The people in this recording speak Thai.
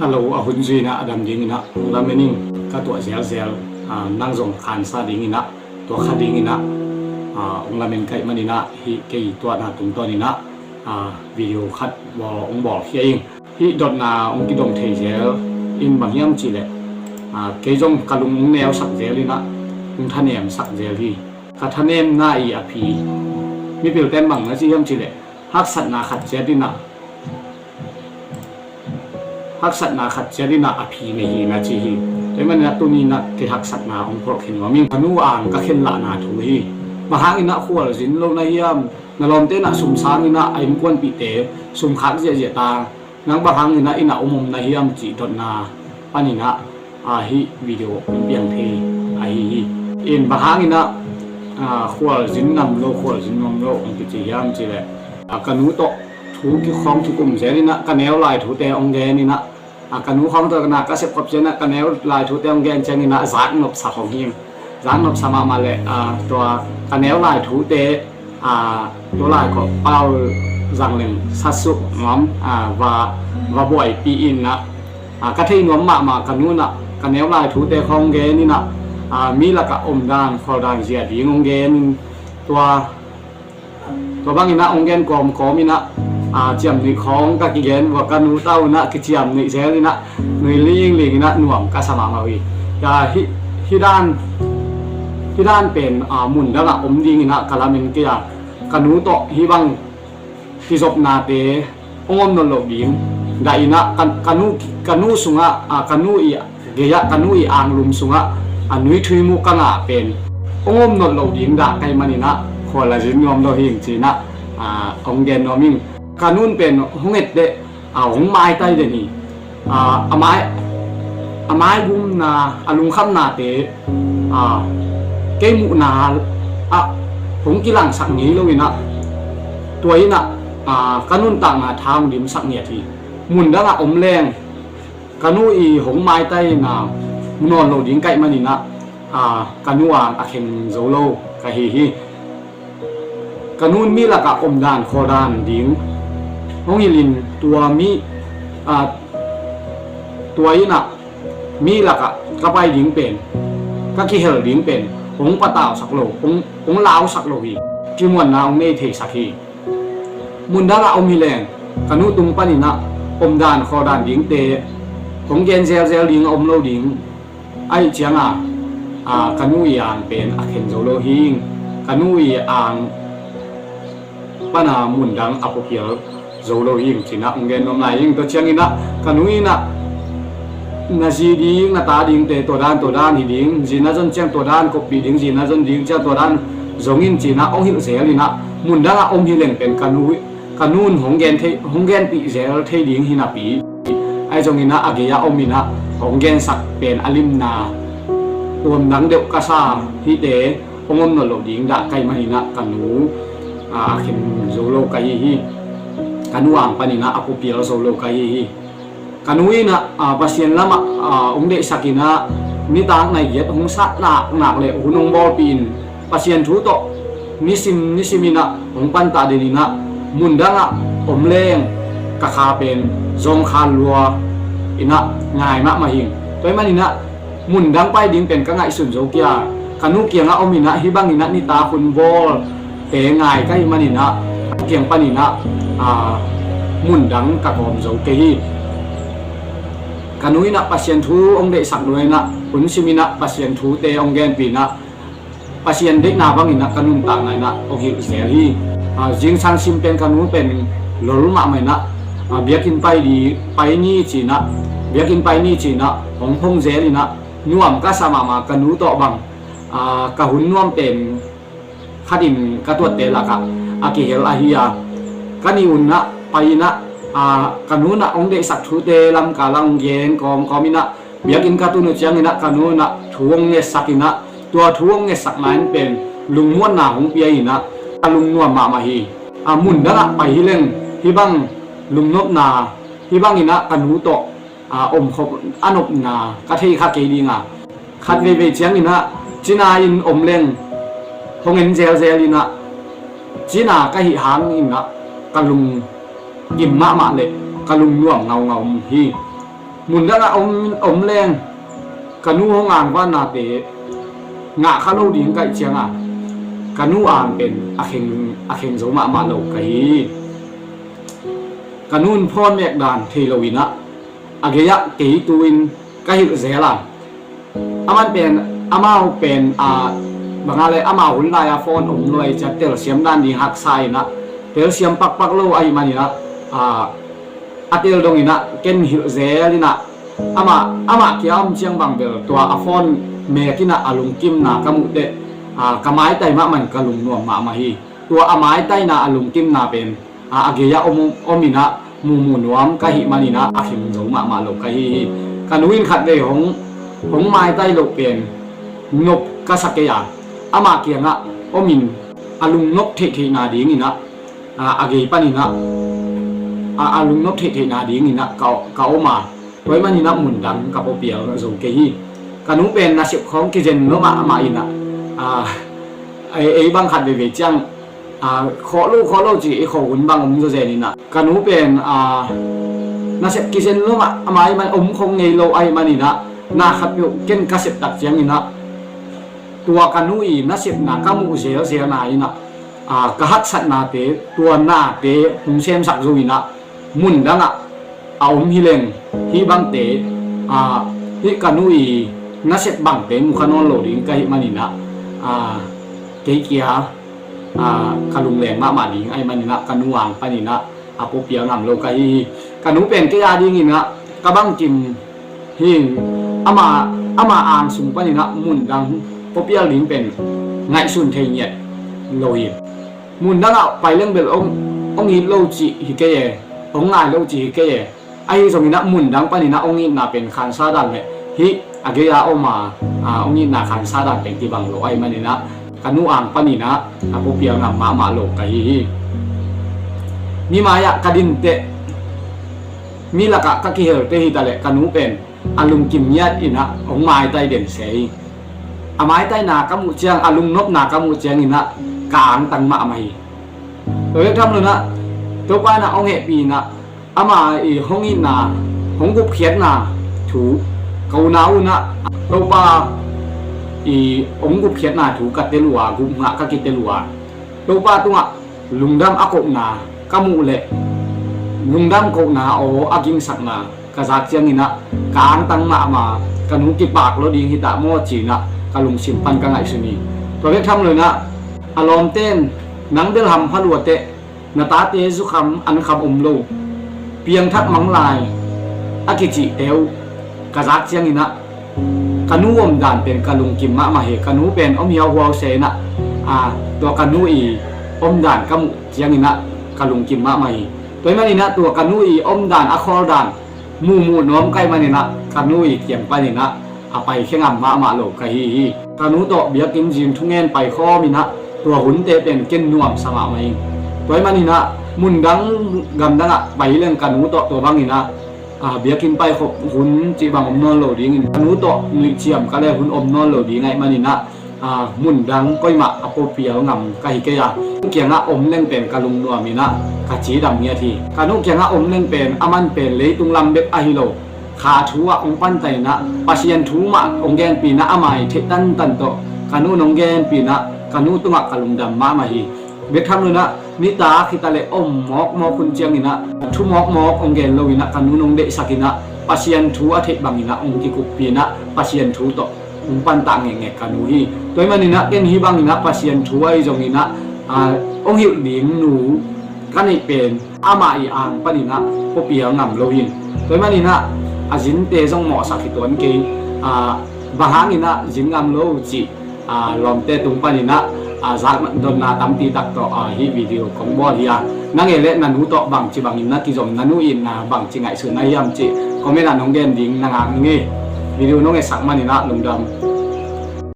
ฮัลโหลอาหุ่นจีนะอดัมดิ้งนะลาเมนิงก็ตัวเซลนั่งส่งคานซาดิ้งนะตัวขาดิ้งนะองลาเมนไก่มันนี่นะฮิเกยตัวนาตุงตัวนี่นะวิดีโอคัดบอกเฮียเองฮิดดนาองกิดงเทเซลอินบางยามจีเลยเกยจงกะลุงแนวสักเซลเลยนะองท่านเนมสักเซลที่ข้าท่านเนมหน้าอีอพีมีเปลี่ยนแปลงบางนะจียามจีเลยฮักสัตนาขัดเซลดินะฮักสัตนาขัดเจริญนาอภิเมหีนาจีฮีแต่มันนะตัวนี้นะที่ฮักสัตนาองค์พระเห็นว่ามีพนุอ่างก็เห็นละนาทุยมาหาอินะขวดสินลงในยามนลอมเตนะสุมสางอินะไอ้มกวนปีเตสุมขัดเจตานังบางครั้งอินะอินะอมในยามจีดนาปันอินะฮิวิดีโอเปียงเทฮิอินบางครั้งอินะขวดสินนำโลขวดสินนำโลองค์ปียามจีเลยกันนู้โตถูกที่ของทุกกลุ่มเสนี่นะกันแนวลายถูแต่องแกนี่นะกันนู้ของตัวกันนะก็เสพกับเจนะกันแนวลายถูแต่องแกเจนี่นะจานนบสักของหิมจานนบสมามาเลยตัวกันแนวลายถูแต่ตัวลายก็เป่าจังหนึ่งสัตสุน้อมว่าบ่อยปีอินนะก็ที่น้อมมากันนู้นะกันแนวลายถูแต่ของแกนี่นะมีละกะอมดานคอดานเสียดีองแกนตัวบางอินะองแกนกอมอินะเจียมในของกะกิเกนว่ากันนูเต้านะกิเจียมในเซลนะในลิงนะหน่วงกะสมามาวียาที่ด้านเป็นหมุนดังอมดิงนะกะลาเมนเกียกันนูโตฮิบังที่ศพนาเตองอมนนโลดิงได้นะกันนูสุงะกันนูอีเกียกันนูอีอ่างลุมสุงะนุยทุยมุกังะเป็นองอมนนโลดิงดะไกมันนี่นะคนละจินงอมโลหิงจีนะองเกนนอมิงการนู่นเป็นหงเอ็ดเดหงไม้ใต้เดนี่ไม้บุ้มนาลุงคำนาเตเกมุนาหงกิลังสักนี้เลยนะตัวนี้นะการนู่นต่างนาทางดิมสักเนี่ยทีมุนดังอมแรงการนู่นอีหงไม้ใต้นานอนโลดิ้งไก่มันนี่นะการนู่นอาเข็งโซโลกะฮีการนู่นมีละกะอมดานคอดานดิ้งห้องยิลินตัวมีตัวนี้นะมีหลักกระไปดิ้งเป็นก็ขี้เหลดิ้งเป็นองปะตาวสักโลองลาวสักโลอีจิมวนนาองเมเทสักฮีมุนดาละอมฮิแรงกนุตุงปานินะอมดานคอดานดิ้งเตของเกนเซลดิ้งอมโลดิ้งไอเจียงกนุยางเป็นอาเข็นโซโลฮิงกนุยางปนามุนดังอโปเพียโซโลยิงจีน่าองเกนนมลายยิงตัวเชียงอินะกันนุยนะนาจีดิ้งนาตาดิ้งเตตัวด้านหิดิ้งจีน่าจนเชียงตัวด้านกบปีดิ้งจีน่าจนดิ้งเจ้าตัวด้านจงอินจีน่าองหิลเสียลินะมุนดังองหิเลงเป็นกันนูนหงเกนปีเซลเทดิ้งหินาปีไอจงอินะอาเกียอมินะหงเกนสักเป็นอลิมนาตัวดังเดวกษาฮิเตองอมนโลดิ้งด่าไกมาหินะกันนูเข็มโซโลไกฮีกันวางปนินะอปุเปียโซโลไกฮีกันวินะภาษาละมาองเดสักินะนิตางในเยตองสัตหนักเลยหุนองบอปีนภาษาทุโตนิสิมินะองปันตาเดนินะมุนดังอมเลงกะคาเป็นจงคาลัวอินะง่ายมากมาหิงตัวมันอินะมุนดังไปดิ้งเป็นกังไงสุนโจเกียกันุเกียงอมินะฮิบังอินะนิตาคุณโบเตง่ายก็มันนี่นะเกี่ยงปานี่นะมุนดังกับผมโจเกฮีกันนุยนะปัสยันทูองเดสักด้วยนะอุนซิมินะปัสยันทูเตองแกนปีนะปัสยันเด็กนาบังนี่นะกันนุนต่างไงนะองฮิเซรีจิงซังซิมเป็นกันนุเป็นหลุมมาไหมนะเบียกินไปดีไปนี่จีนะเบียกินไปนี่จีนะของพงเซรีนะน่วมก็สมากันนุต่อบังกะหุนน่วมเป็นขัดินกระตัวเตละกะอากิเฮลอาฮิยากันนิอุนนะไปนะกันนู้นะองเดสักทุเตลำกาลังเยนกอมินะเบียกินกระตุนุจังนะกันนู้นะทวงเงสักินะตัวทวงเงสักนั้นเป็นลุงม้วนหนาของเปียหินะลุงนวมมาฮีมุนดังไปฮิเลงฮิบังลุงนบนาฮิบังอินะกันนู้โตอมขบอนบนากะเทคาเกดีงาขัดเวจังอินะจินาอินอมเลงหงเงินเซลลินะจีน่าก็หิหางอินะกะลุงยิมมะเลยกะลุงน่วงเงาฮี มุนดังอมแรงกันนู้ห้องอ่างว่านาเตงะข้าโลดิ้งไก่เชียงอ่ะกันนู้อ่างเป็นอาเข่งโซมาโลไก่กันนู้นพ่อแม่ด่านเทโลวินะอาเกียเกยตุวินไก่เซลันอามันเป็นอามาเป็นบางอะไรอามาหุ่นลายฟอนอมลอยจะเตลเสียมด้านดีหักไซนะเตลเสียมปักโลไอมันนี่นะอาเตลดงนี่นะเกนหิเซลินะอามาเกี่ยมเชียงบางเบลตัวอาฟอนเมกินะอาลุงกิมนะกมุเดกไม้ไตมันกลุงนวมมาฮีตัวอาไม้ไตนะอาลุงกิมนะเป็นอาเกียอมินะมูนวมกะหิมันนี่นะอาขิมโซมาโลกะฮีกันวินขัดเลยของไม้ไตโลเป็นนกกะสักเกียอามาเกียงะอมินอาลุงนกเทนาดีนี่นะอาเกียปานี่นะอาลุงนกเทนาดีนี่นะเกามาไว้มันนี่นะมุนดังกับโอเปียวโซเกฮีกันนู้เป็นนาสิบของกิเจนโนมาอินะไอ้บางขัดเวจังขอลูจีขอหุ่นบางอมโซเจนี่นะกันนู้เป็นนาสิบกิเจนโนมาอิมันอมคงไงโลไอมันนี่นะนาขับอยู่เก่งกระสิบตัดเสียงนี่นะตัวกันนู้อีนาสิบนากามูเสียนาอินะกระหัดสัตนาเตตัวนาเตหุ่นเซมสักซูอินะมุนดังเอาอมฮิเลงฮิบังเตฮิกันนู้อีนาเสพบังเต็มขนอนโหลดิ้งก็ฮิมันนี่นะเกียขลุงแรงมาดิ้งไอ้มันนี่นะกันนูวางปานี่นะปเปียวนำโลกฮิกันนูเป็นเกียดิ้งนี่นะกระบังจิมฮิอามาอ่างสุงปานี่นะมุนดังปเปียวดิ้งเป็นไงสุนเทียนโลหิตมุนดังไปเรื่องเบลองฮิโลจิฮิเกยองไงโลจิฮิเกยไอ้สมินะมุนดังปานี่นะองฮิน่าเป็นขันซาดันเลยฮิอาเกียอมาองนี้นาขันซาดันเป็นที่บังโลไอมันนี่นะกันนูอ่างปานี่นะพวกเปียงมาโลกะฮีมีมายะกระดินเตมีละกะกิเฮลเตฮิตาเลกันนูเป็นอาลุงกิมยัดอินะองไม้ไตเด่นเสยอาไม้ไตนากามุเจียงอาลุงนบนากามุเจียงอินะกางตังมามาฮีทำเลยนะตัวป้านะองเฮปีนะอามาห้องอินาห้องกุบเขียนนาถูเกาหนาวนะเราป่าองกุบเขียนนาถูกัดเตลัวกุงะกักิเตลัวเราป่าตัวลุงดำอากนากามูเละลุงดำกนาโออากิงสักนากระซักเชียงนี่นะกางตังมากันหุกิปากเราดีฮิตาโมจีนะกะลุงสิมปันกังไงสุนีตัวเล็กทำเลยนะอารมณ์เต้นนังเดินทำพัดวัวเตะนาตาเตสุคำอันคำอมโลเพียงทักมังลายอากิจิเตวกระซักเชียงนี่นะกันนูอมด่านเป็นกะลุงกิมมาเหกันนูเป็นอมเฮียวหัวเสนะตัวกันนูอมด่านกะมุเชียงนี่นะกะลุงกิมมาเหตัวมันนี่นะตัวกันนูอมด่านอคอลด่านมูน้อมใกล้มานี่นะกันนูเขียงไปนี่นะไปแข่งมาโลกะฮีกันนูโตเบียกิมจิมทุ่งเงินไปข้อมีนะตัวหุ่นเตเป็นเก่นนวมสมามาตัวมันนี่นะมุนดังกำดังไปเรื่องกันนูโตตัวบางนี่นะเบียกินไปขบหุ่นจีบังอมนอนโหลดีงินนูโตลิเชียมก็เลยหุ่นอมนอนโหลดีไงมันนี่นะมุนดังก้อยมาโปเปียวงำกะฮิเกยาเกียงอมเล่นเป็นกะลุงนัวมีนะกะจีดำเมียทีกะนุเกียงอมเล่นเป็นอามันเป็นเลยตุงลำเบ็ดอหิโลขาทัวองปันไตนะปัสยันทูมาองแกนปีนะอามัยเทตันโตกะนุนองแกนปีนะกะนุตุงกะลุงดำมาฮีเบ็ดทำเลยนะนิตาคิตาเลอมมอกคุณเจียงนี่นะทุมอกองแกนโลวินะกะนุนองเดสักินะปัสยันทูอาเทบังนี่นะองกิกุปีนะปัสยันทูโตumpan tak ngengek kanuhi toy manina ken hibang ina pasien thuai jong ina ong hi ding nu kani pen ama I ang panina popia ngam lohin toy manina ajin te jong mo sakiton ke bahang ina jin ngam lo chi lom te tung panina zak don na tamti tak to hi video kong bo hiya nangele nanu to bang chi bang ina ki jom nanu in na bang chi ngai su na yam chi comment na nong gen ding na ngang nge video nong e sak manina lungdam